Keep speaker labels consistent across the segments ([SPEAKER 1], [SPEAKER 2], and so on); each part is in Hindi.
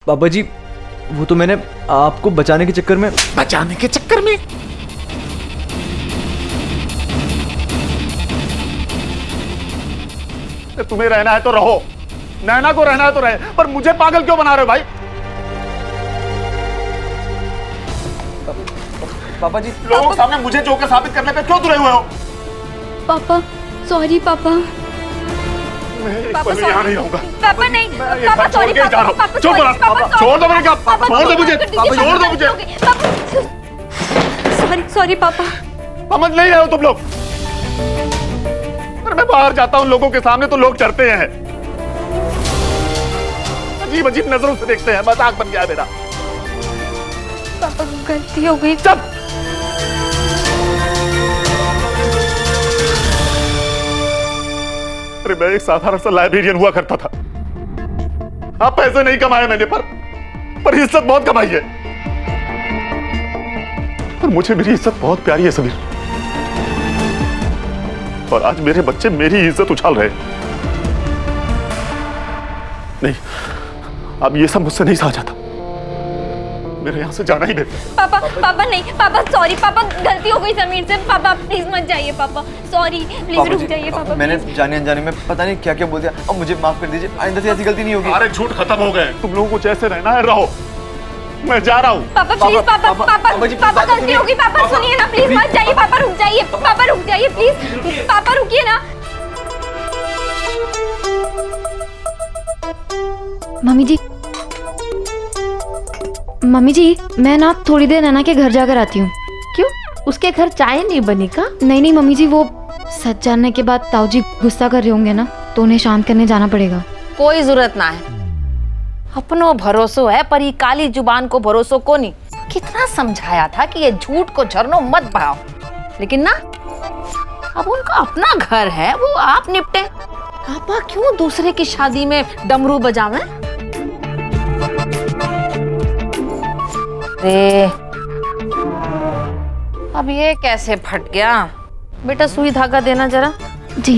[SPEAKER 1] पापा जी, वो तो मैंने आपको बचाने के चक्कर में।
[SPEAKER 2] बचाने के चक्कर में? तुम्हें रहना है तो रहो, नैना को रहना है तो रहे, पर मुझे पागल क्यों बना रहे हो भाई?
[SPEAKER 1] पापा जी,
[SPEAKER 2] लोगों के सामने मुझे जोकर साबित करने पे क्यों तुले हुए हो?
[SPEAKER 3] पापा सॉरी पापा।
[SPEAKER 2] पापा यहाँ नहीं रहूंगा।
[SPEAKER 3] पापा नहीं, पापा सॉरी पापा।
[SPEAKER 2] चुप रहो, छोड़ दो मैंने कहा, छोड़ दो मुझे, छोड़ दो मुझे।
[SPEAKER 3] सॉरी सॉरी पापा।
[SPEAKER 2] समझ नहीं रहे हो तुम लोग? पर मैं बाहर जाता हूँ लोगों के सामने तो लोग डरते हैं, अजीब अजीब नजरों से देखते हैं, मजाक बन गया है मेरा।
[SPEAKER 3] पापा गलती हो गई।
[SPEAKER 2] चुप। अरे मैं एक साधारण सा लाइब्रेरियन हुआ करता था। आप पैसे नहीं कमाए मैंने, पर इज्जत बहुत कमाई है। और मुझे मेरी इज्जत बहुत प्यारी है समीर, और आज मेरे बच्चे मेरी इज्जत उछाल रहे हैं। नहीं, अब ये सब मुझसे नहीं सहा जाता, मेरे यहाँ से जाना ही बेहतर।
[SPEAKER 3] पापा पापा नहीं, पापा सॉरी पापा, गलती हो गई समीर से। पापा प्लीज मत जाइए पापा, सॉरी प्लीज रुक जाइए पापा।
[SPEAKER 1] मैंने जाने अनजाने में पता नहीं क्या क्या बोल दिया, अब मुझे माफ कर दीजिए, आइंदा से ऐसी गलती नहीं होगी।
[SPEAKER 2] अरे झूठ खत्म हो गए, तुम लोगों को जैसे रहना है रहो, मैं जा रहा हूँ।
[SPEAKER 3] पापा प्लीज, पापा पापा गलती होगी, पापा सुनिए ना प्लीज, मत जाइए पापा, रुक जाइए पापा, रुक जाइए प्लीज, पापा रुकिए ना।
[SPEAKER 4] मम्मी जी मैं ना थोड़ी देर नैना के घर जाकर आती हूँ।
[SPEAKER 5] क्यों, उसके घर चाय नहीं बनी का?
[SPEAKER 4] नहीं मम्मी जी, वो सच जानने के बाद ताऊ जी गुस्सा कर रहे होंगे ना, तो उन्हें शांत करने जाना पड़ेगा।
[SPEAKER 5] कोई जरूरत ना है, अपनो भरोसो है पर ये काली जुबान को भरोसो को नहीं। कितना समझाया था कि ये झूठ को झरनों मत बहाओ, लेकिन ना अब उनका अपना घर है, वो आप निपटे। पापा क्यों दूसरे की शादी में डमरू बजावें? रे अब ये कैसे फट गया? बेटा सुई धागा देना जरा।
[SPEAKER 4] जी।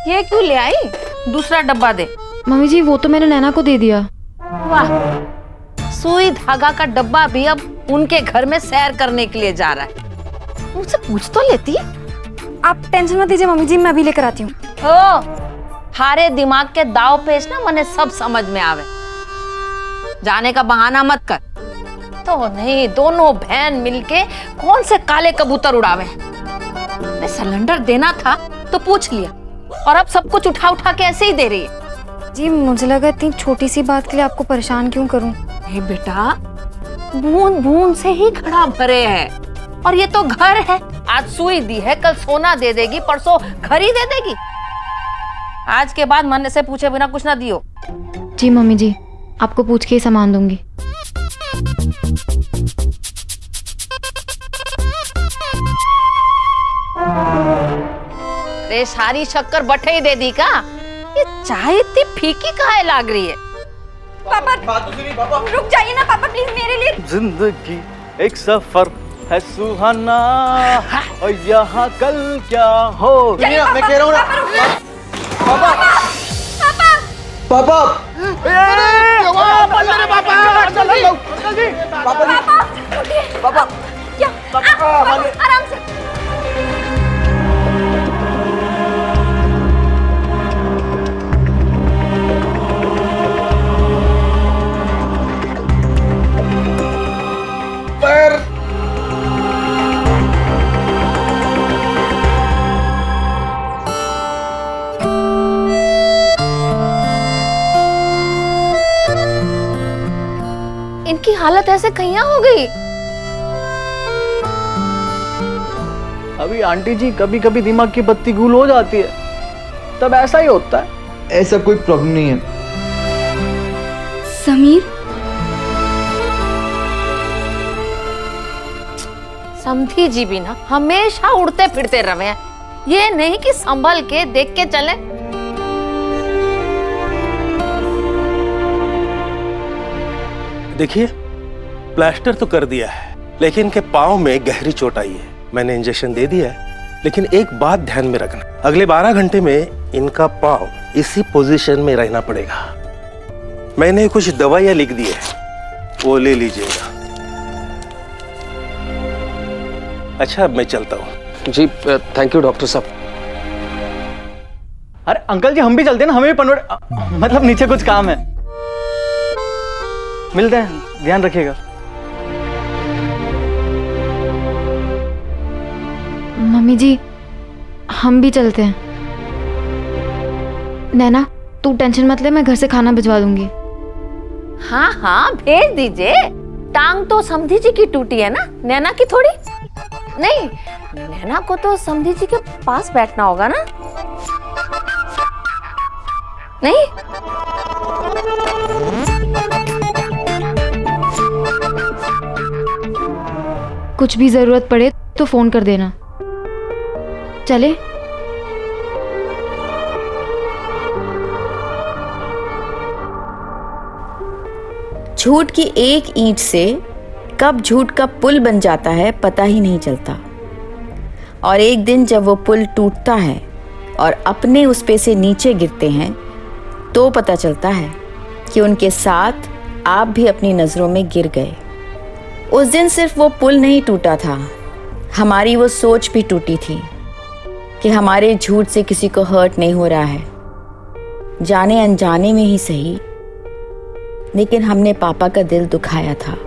[SPEAKER 5] ये क्यों ले आई? दूसरा डब्बा दे।
[SPEAKER 4] मम्मी जी वो तो मैंने नैना को दे दिया।
[SPEAKER 5] वाह, सुई धागा का डब्बा भी अब उनके घर में सैर करने के लिए जा रहा है। मुझसे पूछ तो लेती।
[SPEAKER 3] आप टेंशन मत लीजिए मम्मी जी, मैं अभी लेकर आती हूँ।
[SPEAKER 5] हारे दिमाग के दाव पेच ना मने सब समझ में आवे, जाने का बहाना मत कर। तो नहीं, दोनों बहन मिलके कौन से काले कबूतर उड़ावे। सिलेंडर देना था तो पूछ लिया, और अब सब कुछ उठा उठा के ऐसे ही दे रही है।
[SPEAKER 3] जी मुझे लगा इतनी छोटी सी बात के लिए आपको परेशान क्यों करूं।
[SPEAKER 5] बेटा बूंद बूंद से ही घड़ा भरे है, और ये तो घर है। आज सुई दी है, कल सोना दे देगी, परसों घर ही दे देगी। आज के बाद मन से पूछे बिना कुछ ना दियो।
[SPEAKER 4] जी मम्मी जी, आपको पूछ के ही सामान दूंगी।
[SPEAKER 5] अरे सारी शक्कर बटे ही दे दी का? ये चाय इतनी फीकी काहे लाग रही है?
[SPEAKER 3] पापा रुक जाइए ना पापा प्लीज, मेरे लिए।
[SPEAKER 1] जिंदगी एक सफर है सुहाना, और यहाँ कल क्या हो। मैं कह रहा हूँ ना पापा, पापा पापा,
[SPEAKER 3] पापा आराम से।
[SPEAKER 5] इनकी हालत ऐसे कहिया हो गई?
[SPEAKER 1] अभी आंटी जी कभी कभी दिमाग की बत्ती गुल हो जाती है, तब ऐसा ही होता है। ऐसा कोई प्रॉब्लम नहीं है।
[SPEAKER 3] समीर,
[SPEAKER 5] समझी जी भी ना हमेशा उड़ते फिरते रहे हैं, ये नहीं कि संभल के देख के चले।
[SPEAKER 6] देखिए, प्लास्टर तो कर दिया है, लेकिन इनके पाँव में गहरी चोट आई है। मैंने इंजेक्शन दे दिया है, लेकिन एक बात ध्यान में रखना, अगले 12 घंटे में इनका पाँव इसी पोजीशन में रहना पड़ेगा। मैंने कुछ दवाइयां लिख दी है, वो ले लीजिएगा। अच्छा, मैं चलता हूँ।
[SPEAKER 7] जी थैंक यू डॉक्टर साहब।
[SPEAKER 1] अरे अंकल जी, हम भी चलते हैं ना, हमें भी पनवेल, मतलब नीचे कुछ काम है। मिलते हैं, ध्यान रखिएगा।
[SPEAKER 4] मम्मी जी, हम भी चलते हैं। नैना, तू टेंशन मत ले, मैं घर से खाना भिजवा दूंगी।
[SPEAKER 5] हाँ हाँ भेज दीजिए। टांग तो समधी जी की टूटी है ना, नैना की थोड़ी। नहीं, नैना को तो समधी जी के पास बैठना होगा ना। नहीं,
[SPEAKER 4] कुछ भी जरूरत पड़े तो फोन कर देना। चले?
[SPEAKER 8] झूठ की एक ईंट से कब झूठ का पुल बन जाता है पता ही नहीं चलता। और एक दिन जब वो पुल टूटता है और अपने उस पे से नीचे गिरते हैं तो पता चलता है कि उनके साथ आप भी अपनी नज़रों में गिर गए। उस दिन सिर्फ वो पुल नहीं टूटा था, हमारी वो सोच भी टूटी थी कि हमारे झूठ से किसी को हर्ट नहीं हो रहा है, जाने अनजाने में ही सही, लेकिन हमने पापा का दिल दुखाया था।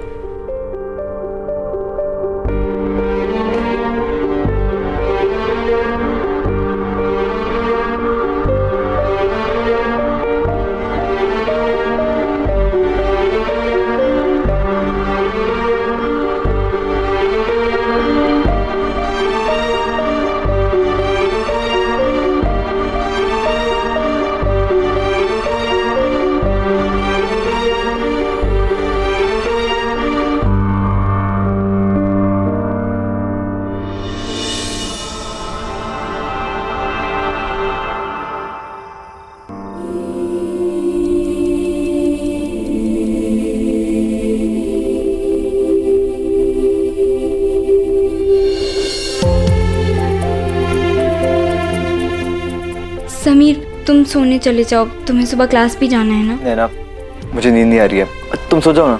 [SPEAKER 9] समीर, तुम सोने चले जाओ, तुम्हें सुबह क्लास भी जाना है ना।
[SPEAKER 1] नैना, मुझे नींद नहीं आ रही है, तुम सो जाओ ना।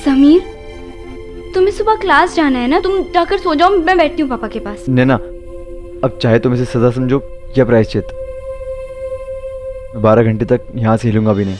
[SPEAKER 9] समीर, तुम्हें सुबह क्लास जाना है ना, तुम जाकर सो जाओ, मैं बैठती हूँ पापा के पास।
[SPEAKER 1] नैना, अब चाहे तुम इसे सजा समझो या प्रायश्चित, मैं 12 घंटे तक यहाँ से हिलूंगा भी नहीं।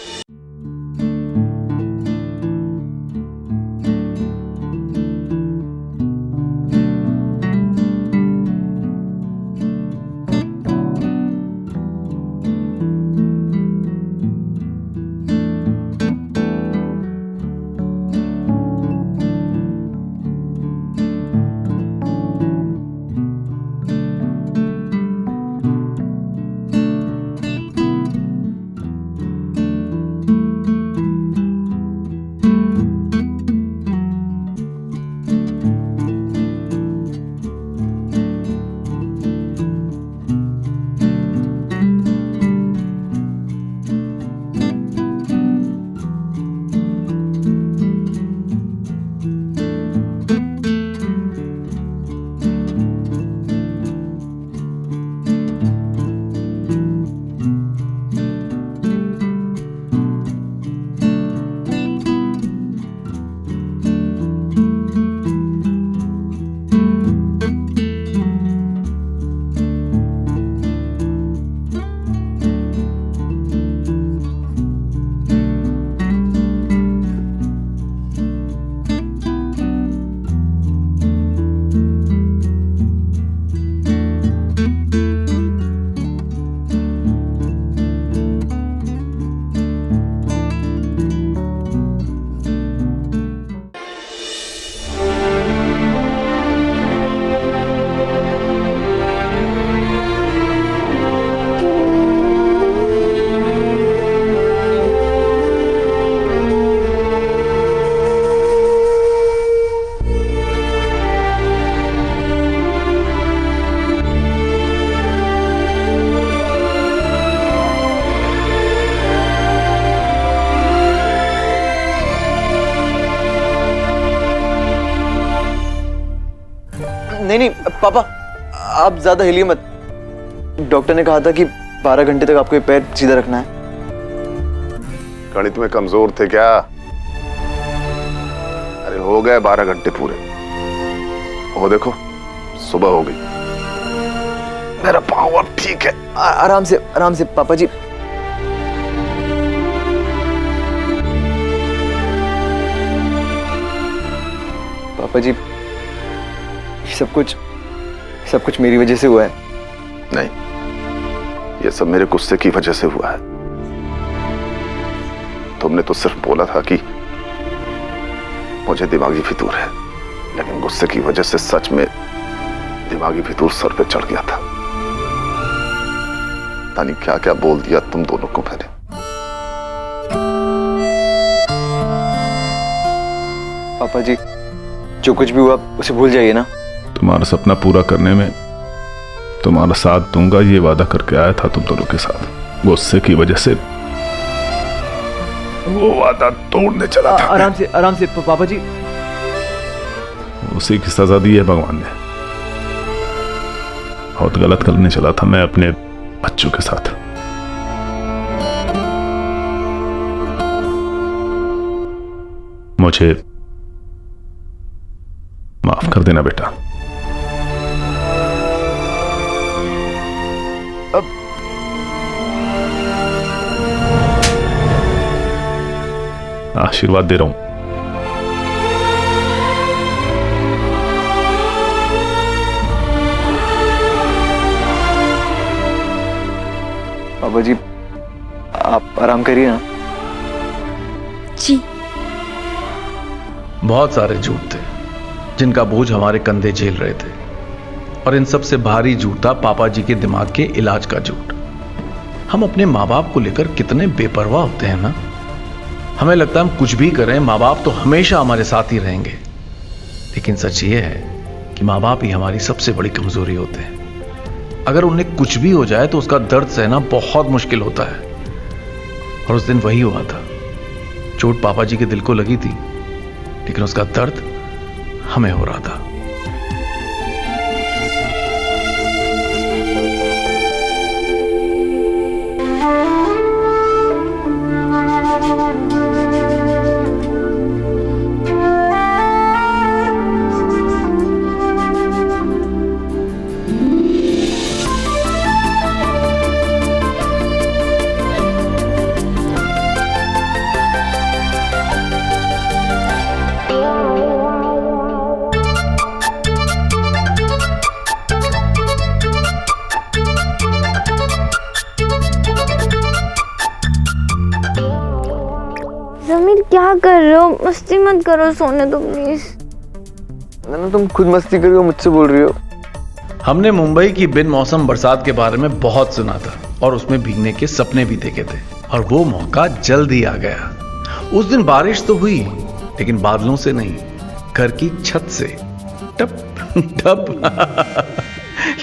[SPEAKER 1] नहीं नहीं पापा, आप ज्यादा हिलिए मत। डॉक्टर ने कहा था कि 12 घंटे तक आपको ये पैर सीधा रखना है।
[SPEAKER 2] गणित में कमजोर थे क्या? अरे हो गए 12 घंटे पूरे। वो देखो सुबह हो गई, मेरा पाँव अब ठीक है।
[SPEAKER 1] आराम से पापा जी। पापा जी सब कुछ मेरी वजह से हुआ है।
[SPEAKER 2] नहीं, ये सब मेरे गुस्से की वजह से हुआ है। तुमने तो सिर्फ बोला था कि मुझे दिमागी फितूर है, लेकिन गुस्से की वजह से सच में दिमागी फितूर सर पे चढ़ गया था। पता नहीं क्या क्या बोल दिया तुम दोनों को मैंने।
[SPEAKER 1] पापा जी जो कुछ भी हुआ उसे भूल जाइए ना।
[SPEAKER 7] तुम्हारा सपना पूरा करने में तुम्हारा साथ दूंगा, ये वादा करके आया था तुम दोनों के साथ। गुस्से की वजह से वो वादा तोड़ने चला था।
[SPEAKER 1] आराम से पापा जी।
[SPEAKER 7] उसी की सजा दी है भगवान ने। बहुत गलत करने चला था मैं अपने बच्चों के साथ। मुझे माफ कर देना बेटा। आशीर्वाद दे रहा हूं।
[SPEAKER 1] पापा जी आप आराम करिए ना।
[SPEAKER 9] जी।
[SPEAKER 10] बहुत सारे झूठ थे जिनका बोझ हमारे कंधे झेल रहे थे, और इन सबसे भारी झूठ था पापा जी के दिमाग के इलाज का झूठ। हम अपने माँ बाप को लेकर कितने बेपरवाह होते हैं ना। हमें लगता है हम कुछ भी करें माँ बाप तो हमेशा हमारे साथ ही रहेंगे, लेकिन सच ये है कि माँ बाप ही हमारी सबसे बड़ी कमजोरी होते हैं। अगर उन्हें कुछ भी हो जाए तो उसका दर्द सहना बहुत मुश्किल होता है, और उस दिन वही हुआ था। चोट पापा जी के दिल को लगी थी, लेकिन उसका दर्द हमें हो रहा था।
[SPEAKER 9] जमीर क्या कर रहे हो? मस्ती मत करो, सोने दो प्लीज।
[SPEAKER 1] ना तुम खुद मस्ती कर रही हो, मुझसे बोल रही हो।
[SPEAKER 10] हमने मुंबई की बिन मौसम बरसात के बारे में बहुत सुना था और उसमें भीगने के सपने भी देखे थे, और वो मौका जल्द ही आ गया। उस दिन बारिश तो हुई, लेकिन बादलों से नहीं, घर की छत से टप टप।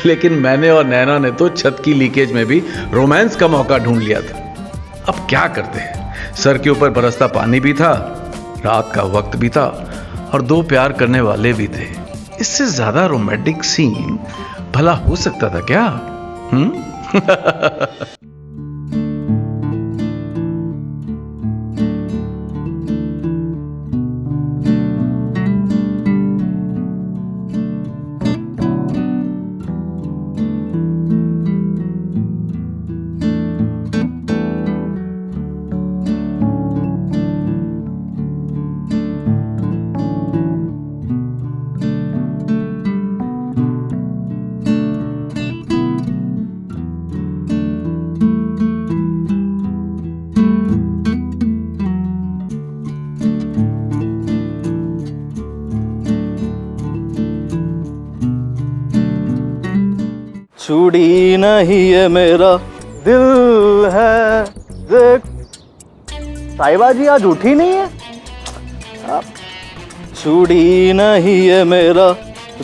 [SPEAKER 10] लेकिन मैंने और नैना ने तो छत की लीकेज में भी रोमांस का मौका ढूंढ लिया था। अब क्या करते हैं, सर के ऊपर बरसता पानी भी था, रात का वक्त भी था, और दो प्यार करने वाले भी थे। इससे ज्यादा रोमांटिक सीन भला हो सकता था क्या?
[SPEAKER 1] चूड़ी नहीं है मेरा दिल है। देख साहिबा जी आज उठी नहीं है। चूड़ी नहीं है मेरा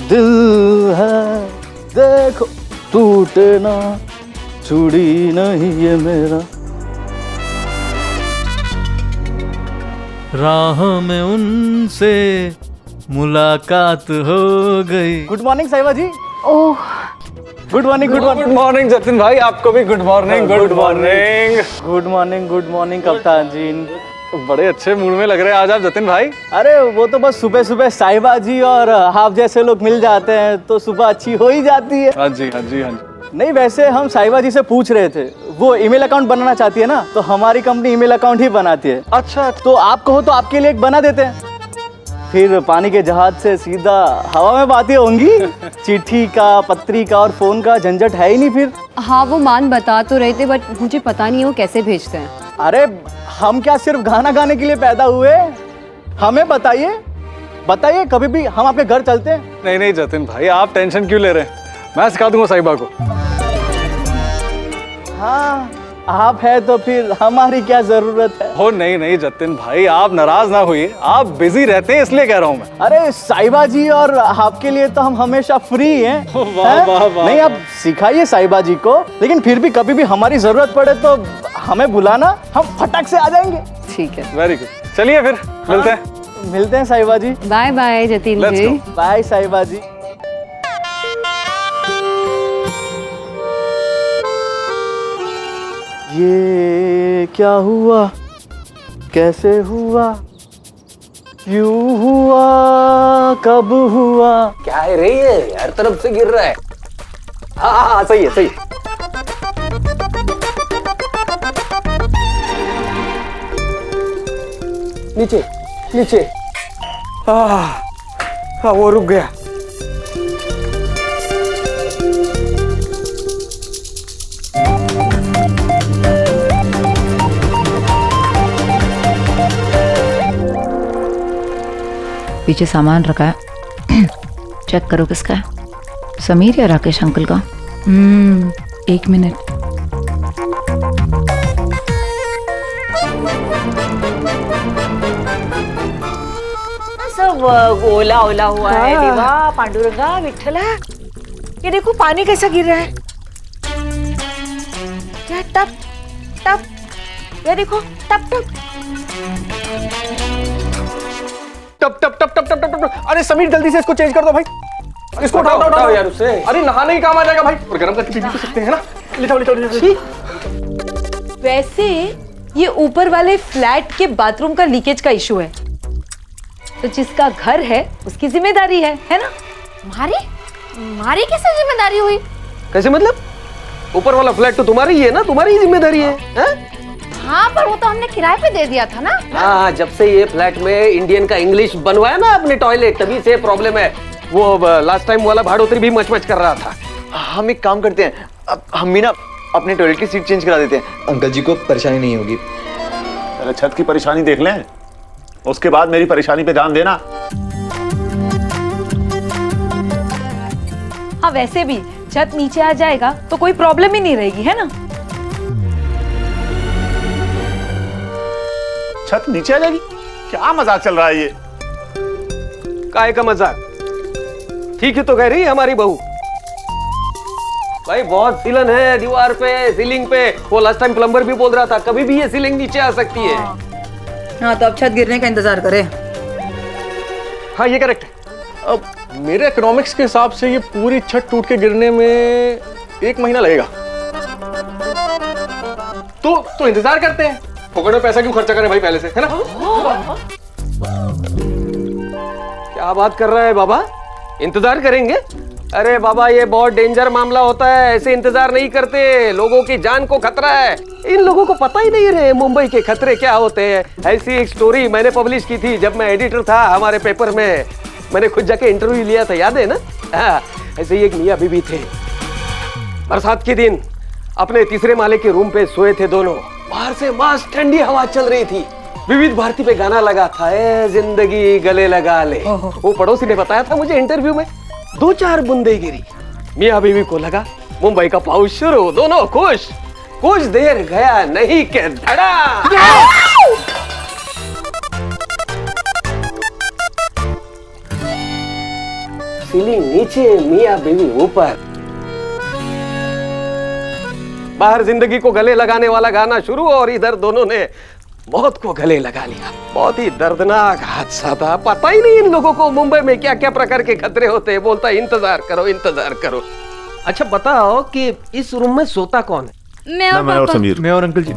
[SPEAKER 1] दिल है, देखो टूटे ना। चूड़ी नहीं है मेरा।
[SPEAKER 11] राह में उनसे
[SPEAKER 1] मुलाकात हो गई। Good morning Sahiba ji.
[SPEAKER 4] Oh
[SPEAKER 1] good morning. Good
[SPEAKER 11] good morning Jatin भाई, आपको भी good morning. Good morning.
[SPEAKER 1] Good morning. Good morning कप्तान जी।
[SPEAKER 11] बड़े अच्छे मूड में लग रहे हैं आज आप जतिन भाई।
[SPEAKER 1] अरे वो तो बस सुबह सुबह साहिबा जी और आप जैसे लोग मिल जाते हैं तो सुबह अच्छी हो ही जाती है।
[SPEAKER 11] हाँ जी हाँ जी हाँ जी।
[SPEAKER 1] नहीं वैसे हम साहिबा जी से पूछ रहे थे, वो ईमेल अकाउंट बनाना चाहती है ना, तो हमारी कंपनी ईमेल अकाउंट ही बनाती है।
[SPEAKER 11] अच्छा
[SPEAKER 1] तो आप कहो तो आपके लिए एक बना देते हैं, फिर पानी के जहाज से सीधा हवा में बातें होंगी। चिट्ठी का, पत्री का और फोन का झंझट है ही नहीं फिर।
[SPEAKER 12] हाँ वो मान बता तो रहे थे, बट मुझे पता नहीं वो कैसे भेजते हैं।
[SPEAKER 1] अरे हम क्या सिर्फ गाना गाने के लिए पैदा हुए? हमें बताइए बताइए, कभी भी हम आपके घर चलते हैं।
[SPEAKER 11] नहीं नहीं जतिन भाई, आप टेंशन क्यों ले रहे हैं, मैं सिखा दूंगा साहिबा को।
[SPEAKER 1] हाँ आप है तो फिर हमारी क्या जरूरत है।
[SPEAKER 11] हो नहीं नहीं जतिन भाई, आप नाराज ना होइए, आप बिजी रहते हैं इसलिए कह रहा हूँ मैं।
[SPEAKER 1] अरे साहिबा जी और आपके लिए तो हम हमेशा फ्री हैं।
[SPEAKER 11] वाह वाह वाह।
[SPEAKER 1] नहीं आप सिखाइए साहिबा जी को, लेकिन फिर भी कभी भी हमारी जरूरत पड़े तो हमें बुलाना, हम फटाक से आ जाएंगे।
[SPEAKER 12] ठीक है,
[SPEAKER 11] वेरी गुड। चलिए फिर मिलते हैं।
[SPEAKER 1] मिलते हैं Sahiba ji.
[SPEAKER 12] Bye bye Jatin
[SPEAKER 11] Let's
[SPEAKER 12] ji.
[SPEAKER 11] go।
[SPEAKER 1] Bye Sahiba ji. ये क्या हुआ, कैसे हुआ, क्यों हुआ, कब हुआ?
[SPEAKER 13] क्या है रे ये, हर तरफ से गिर रहा है। हाँ सही है सही है। नीचे नीचे। हाँ वो रुक गया।
[SPEAKER 8] पीछे सामान रखा है, चेक करो किसका है, समीर या राकेश अंकल का। 1 मिनट।
[SPEAKER 5] सब ओला ओला हुआ है। देवा, पांडुरंगा, विठ्ठला, ये देखो पानी कैसा गिर रहा है। क्या टप टप, ये देखो टप टप
[SPEAKER 11] टप टप टप टप टप टप टप। अरे समीर जल्दी से इसको चेंज कर दो भाई, इसको उठाओ
[SPEAKER 13] यार उससे।
[SPEAKER 11] अरे नहाने ही काम आ जाएगा भाई, और गर्म करके पी भी सकते हैं ना। लिटाओ लिटाओ लिटाओ।
[SPEAKER 12] वैसे ये ऊपर वाले फ्लैट के बाथरूम का लीकेज का इशू है, तो जिसका घर है उसकी जिम्मेदारी है ना?
[SPEAKER 5] हमारी कैसे जिम्मेदारी हुई?
[SPEAKER 13] कैसे मतलब? ऊपर वाला फ्लैट तो तुम्हारी ही है ना, तुम्हारी ही जिम्मेदारी है।
[SPEAKER 5] हाँ पर वो तो हमने किराए पे दे दिया था ना।
[SPEAKER 13] हाँ जब से ये फ्लैट में इंडियन का इंग्लिश बनवाया ना अपने टॉयलेट, तभी से प्रॉब्लम है। वो लास्ट टाइम वाला भाड़ोत्री भी मच कर रहा था।
[SPEAKER 1] हम एक काम करते हैं, हम भी ना अपने टॉयलेट की सीट चेंज करा देते हैं, अंकल जी को परेशानी नहीं होगी।
[SPEAKER 2] पहले छत की परेशानी देख लें, उसके बाद मेरी परेशानी पे ध्यान देना।
[SPEAKER 12] हाँ वैसे भी छत नीचे आ जाएगा तो कोई प्रॉब्लम ही नहीं रहेगी, है ना?
[SPEAKER 2] छत नीचे आ जाएगी? क्या मजाक चल रहा है ये?
[SPEAKER 13] काहे का मजाक? ठीक है तो कह रही है हमारी बहू। भाई बहुत सीलन है दीवार पे, सीलिंग पे। वो लास्ट टाइम प्लम्बर भी बोल रहा था कभी भी ये सीलिंग नीचे आ सकती है।
[SPEAKER 8] हाँ तो अब छत गिरने का इंतजार करें।
[SPEAKER 11] हाँ ये करेक्ट है। अब मेरे इकोनॉमिक्स के हिसाब से ये पूरी छत टूट के गिरने में 1 महीना लगेगा। तो इंतजार करते हैं, फोकट में पैसा क्यों खर्चा करें भाई पहले से, है ना?
[SPEAKER 13] क्या बात कर रहा है बाबा, इंतजार करेंगे? अरे बाबा ये बहुत डेंजर मामला होता है, ऐसे इंतजार नहीं करते, लोगों की जान को खतरा है। इन लोगों को पता ही नहीं रहे मुंबई के खतरे क्या होते हैं। ऐसी एक स्टोरी मैंने पब्लिश की थी जब मैं एडिटर था हमारे पेपर में, मैंने खुद जाके इंटरव्यू लिया था, याद है ना? हाँ, ऐसे ही एक मियां बीवी थे, बरसात के दिन अपने तीसरे माले के रूम पे सोए थे दोनों। बाहर से मस्त ठंडी हवा चल रही थी, विविध भारती पे गाना लगा था, ए जिंदगी गले लगा ले। वो पड़ोसी ने बताया था मुझे इंटरव्यू में, 2-4 बूंदे गिरी, मियां बीवी को लगा मुंबई का पाउस शुरू, दोनों खुश। कुछ देर गया नहीं के धड़ा। सीलिंग नीचे, मियां बीवी ऊपर। बाहर जिंदगी को गले लगाने वाला गाना शुरू और इधर दोनों ने मौत को गले लगा लिया। बहुत ही दर्दनाक हादसा था। पता ही नहीं इन लोगों को मुंबई में क्या क्या प्रकार के खतरे होते हैं। बोलता है इंतजार करो इंतजार करो। अच्छा बताओ कि इस रूम में सोता कौन है?
[SPEAKER 9] मैं और
[SPEAKER 7] समीर।
[SPEAKER 11] मैं और अंकल जी।